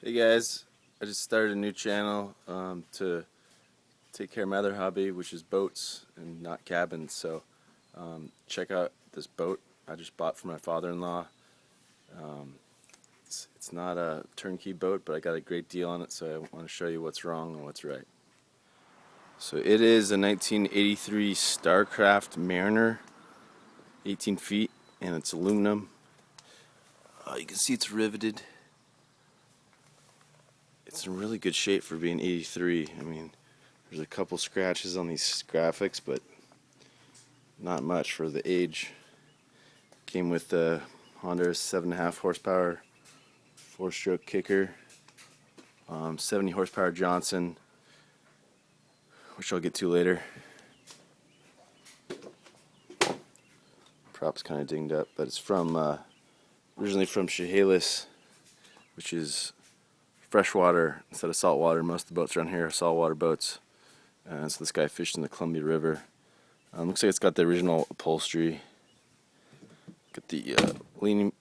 Hey guys, I just started a new channel to take care of my other hobby, which is boats and not cabins. So check out this boat I just bought for my father-in-law. It's not a turnkey boat, but I got a great deal on it, so I want to show you what's wrong and what's right. So it is a 1983 Starcraft Mariner, 18 feet, and it's aluminum. You can see it's riveted. It's in really good shape for being 83. I mean, there's a couple scratches on these graphics, but not much for the age. Came with the Honda 7.5 horsepower 4-stroke kicker, 70 horsepower Johnson, which I'll get to later. Prop's kind of dinged up, but it's from originally from Chehalis, which is freshwater instead of saltwater. Most of the boats around here are saltwater boats. So this guy fished in the Columbia River. Looks like it's got the original upholstery. Got the leaning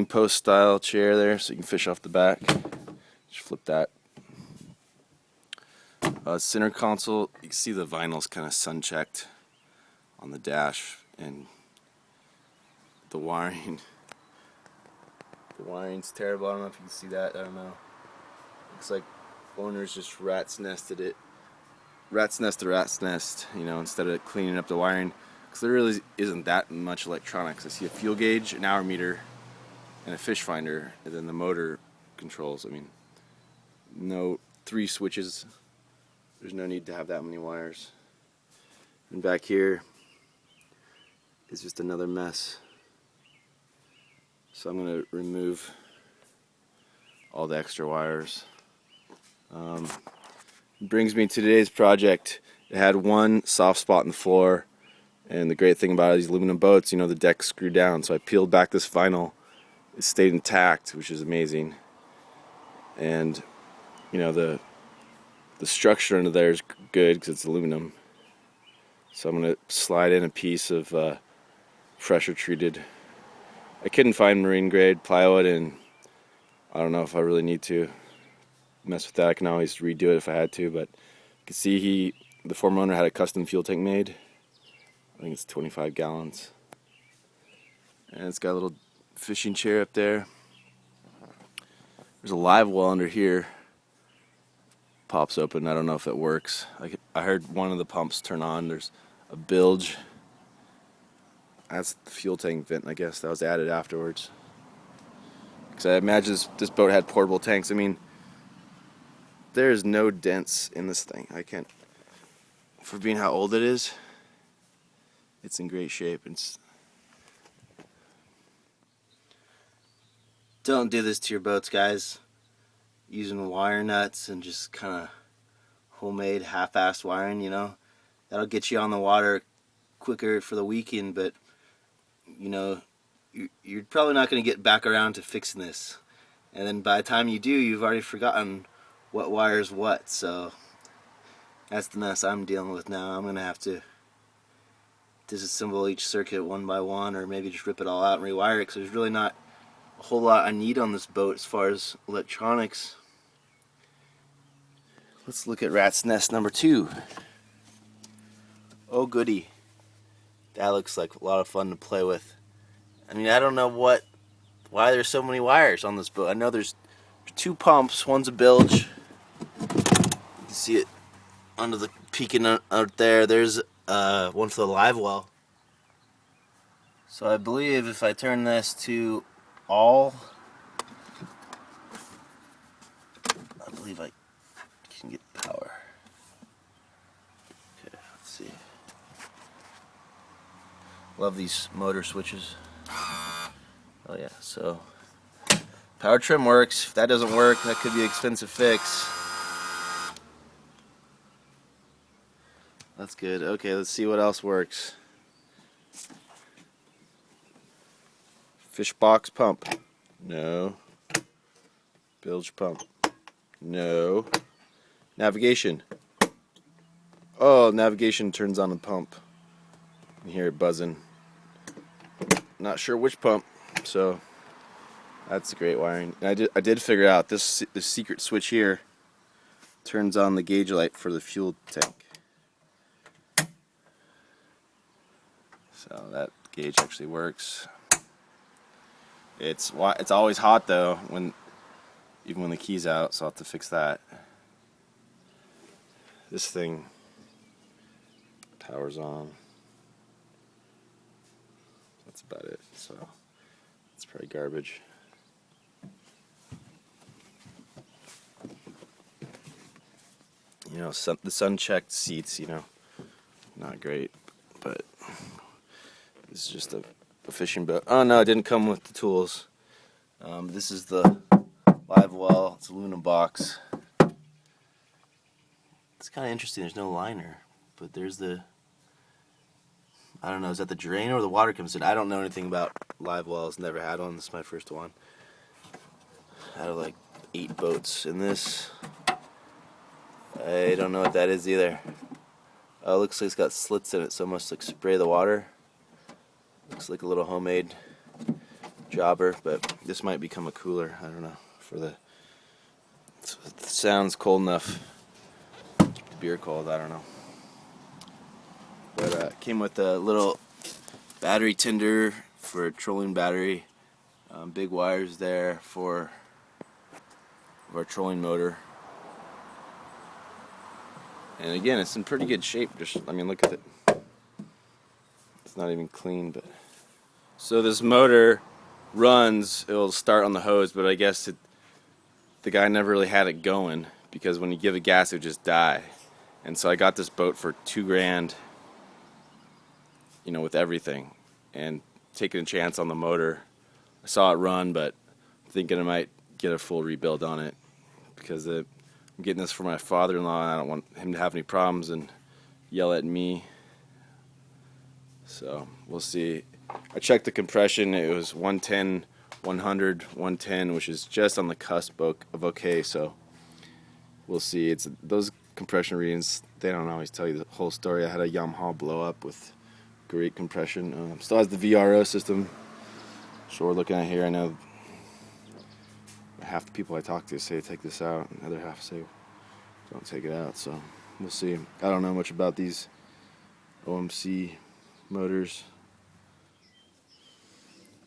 post style chair there, so you can fish off the back. Just flip that. Center console, you can see the vinyl's kind of sun checked on the dash, and the wiring. The wiring's terrible. I don't know if you can see that. I don't know. Looks like owners just rat's nested it. Rat's nest to rat's nest, you know, instead of cleaning up the wiring. Because there really isn't that much electronics. I see a fuel gauge, an hour meter, and a fish finder, and then the motor controls. I mean, no 3 switches. There's no need to have that many wires. And back here is just another mess. So I'm going to remove all the extra wires. Brings me to today's project. It had one soft spot in the floor, and the great thing about these aluminum boats, you know, the deck's screwed down, so I peeled back this vinyl. It stayed intact, which is amazing. And you know, the structure under there is good because it's aluminum. So I'm going to slide in a piece of pressure treated. I couldn't find marine grade plywood, and I don't know if I really need to mess with that. I can always redo it if I had to, but you can see the former owner had a custom fuel tank made. I think it's 25 gallons. And it's got a little fishing chair up there. There's a live well under here. Pops open. I don't know if it works. I heard one of the pumps turn on. There's a bilge. That's the fuel tank vent, I guess. That was added afterwards. Because I imagine this boat had portable tanks. I mean, there's no dents in this thing. I can't. For being how old it is, it's in great shape. Don't do this to your boats, guys. Using wire nuts and just kind of homemade half-assed wiring, you know. That'll get you on the water quicker for the weekend, but you know, you're probably not going to get back around to fixing this. And then by the time you do, you've already forgotten what wire's what. So that's the mess I'm dealing with now. I'm going to have to disassemble each circuit one by one, or maybe just rip it all out and rewire it, because there's really not a whole lot I need on this boat as far as electronics. Let's look at rat's nest number 2. Oh goody. That looks like a lot of fun to play with. I mean, I don't know why there's so many wires on this boat. I know there's 2 pumps. One's a bilge. You can see it under the peeking out there. There's one for the live well. So I believe if I turn this to all, I believe I can get power. Okay, let's see. Love these motor switches. Oh yeah, so power trim works. If that doesn't work, that could be an expensive fix. That's good. Okay, let's see what else works. Fish box pump. No. Bilge pump. No. Navigation. Oh, navigation turns on the pump. You can hear it buzzing. Not sure which pump, so That's great wiring. And I did figure out this secret switch here turns on the gauge light for the fuel tank. So that gauge actually works. It's always hot though even when the key's out, so I'll have to fix that. This thing power's on. That's about it. So it's probably garbage. You know, the sun-checked seats, you know, not great, but this is just a fishing boat. Oh no, it didn't come with the tools. This is the live well. It's an aluminum box. It's kind of interesting. There's no liner, but there's the, I don't know, is that the drain or the water comes in? I don't know anything about live wells. Never had one. This is my first one. Out of like 8 boats in this. I don't know what that is either. Oh, it looks like it's got slits in it, so it must like spray the water. Looks like a little homemade jobber, but this might become a cooler. I don't know. It sounds cold enough. Beer cold, I don't know. But it came with a little battery tender for a trolling battery. Big wires there for our trolling motor. And again, it's in pretty good shape. I mean, look at it. It's not even clean, but so this motor runs. It'll start on the hose, but I guess the guy never really had it going because when you give it gas, it would just die. And so I got this boat for $2,000, you know, with everything, and taking a chance on the motor. I saw it run, but thinking I might get a full rebuild on it because I'm getting this for my father-in-law, and I don't want him to have any problems and yell at me. So we'll see. I checked the compression. It was 110, 100, 110, which is just on the cusp of okay. So we'll see. It's those compression readings. They don't always tell you the whole story. I had a Yamaha blow up with great compression. Still has the VRO system. So we're looking at here. I know half the people I talk to say take this out, and the other half say don't take it out. So we'll see. I don't know much about these OMC motors.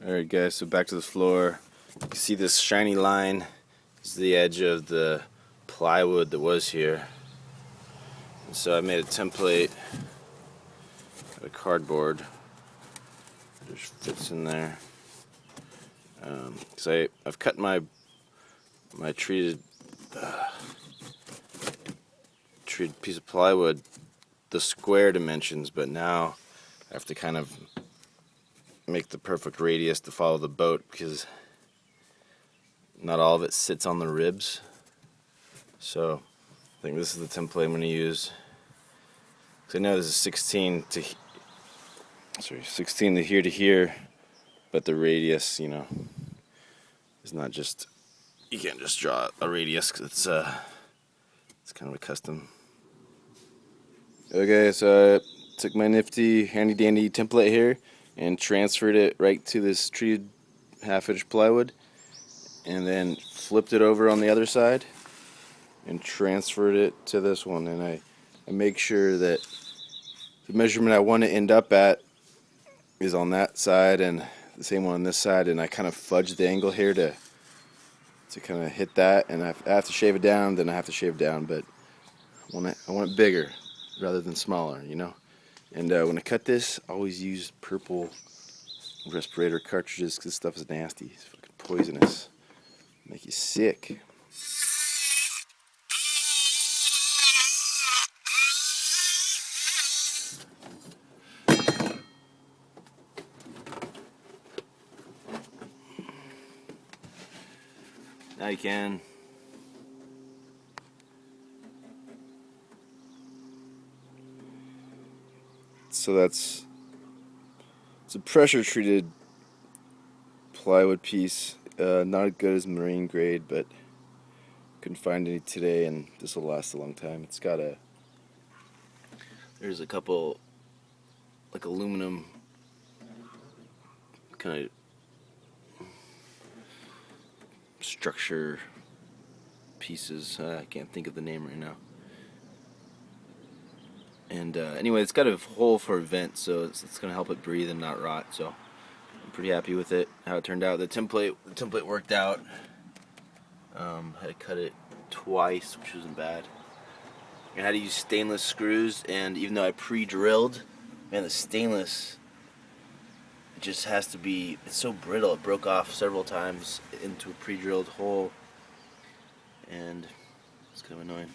Alright guys, so back to the floor. You can see this shiny line is the edge of the plywood that was here. And so I made a template out of cardboard. It just fits in there. Because I've cut my treated piece of plywood the square dimensions, but now I have to kind of make the perfect radius to follow the boat because not all of it sits on the ribs. So I think this is the template I'm going to use. Because I know this is 16 to here to here, but the radius, you know, is not just, you can't just draw a radius because it's kind of a custom. Okay, so I took my nifty handy dandy template here and transferred it right to this treated half-inch plywood, and then flipped it over on the other side and transferred it to this one. And I make sure that the measurement I want to end up at is on that side and the same one on this side, and I kind of fudge the angle here to kind of hit that, and I have to shave it down, then I have to shave it down, but I want it bigger rather than smaller, you know. And when I cut this, I always use purple respirator cartridges because this stuff is nasty. It's fucking poisonous. Make you sick. Now you can. So it's a pressure treated plywood piece, not as good as marine grade, but couldn't find any today, and this will last a long time. It's got there's a couple like aluminum kind of structure pieces. I can't think of the name right now. And anyway, it's got a hole for a vent, so it's going to help it breathe and not rot. So I'm pretty happy with it, how it turned out. The template worked out. I had to cut it twice, which wasn't bad. I had to use stainless screws, and even though I pre-drilled, man, the stainless, it just has to be, it's so brittle. It broke off several times into a pre-drilled hole, and it's kind of annoying.